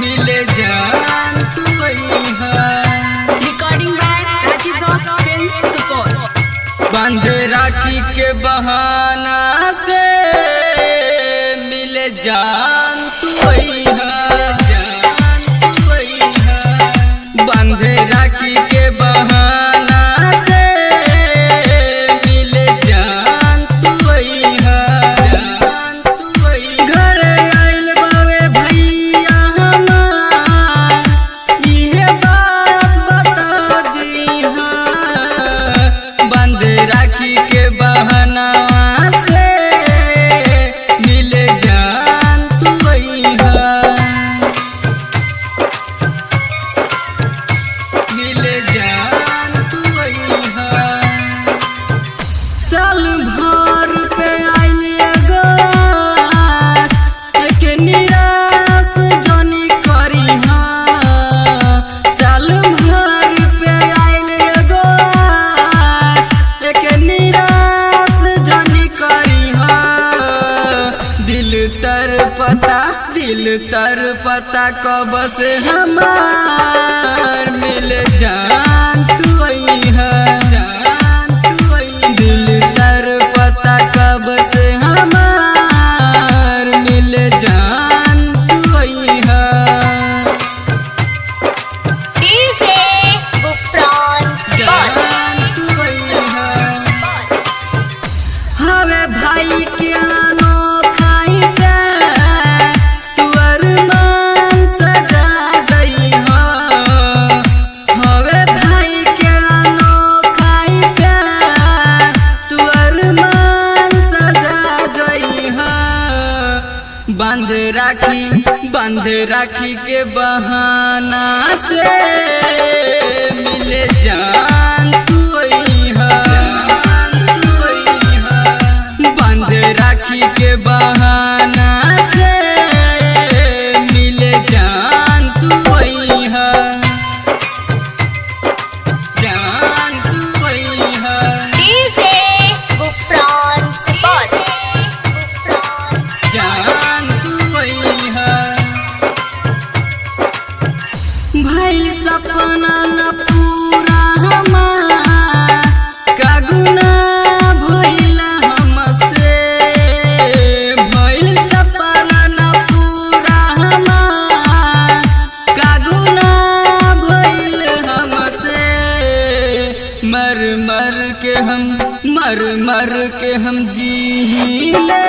मिले जान तू अइहा। Recording by Rajiv rock film Supaul. बंध राखी के बहाना से मिले जान तू अइहा, जान तू अइहा। बंध राखी के बहाना से मिले जान तू अइहा, जान तू अइहा। घर आइल बावे भैया हमार, इहे बात बता दीहा। बंध राखी के बहाना से मिले जान तू अइहा, मिले जान तू अइहा। साल भर पे आइल एगो एक निराश जनी करीहा। साल भर पे आइल एगो एक निराश जनी करीहा। दिल तर पता कब से हमार मिले जान तू अइहा, जान तू अइहा। दिल तर पता कब से हमार मिले जान तू अइहा। DJ Gufran Spot। जान तू अइहा। हवे भाई के अनोखा ही प्यार, तू अरमान सजा गइहा। हवे भाई के अनोखा ही प्यार, तू अरमान सजा गइहा। बंध राखी के बहाना से मिले जान तू अइहा, जान तू अइहा। बंध राखी के बहाना से मिले जान तू अइहा, जान तू अइहा। DJ Gufran Spot। जान तू अइहा। भइल सपना न पूरा हमार, का गुनाह भइल हमसे। भइल सपना न पूरा हमार, का गुनाह भइल हमसे। मर मर के हम जी ले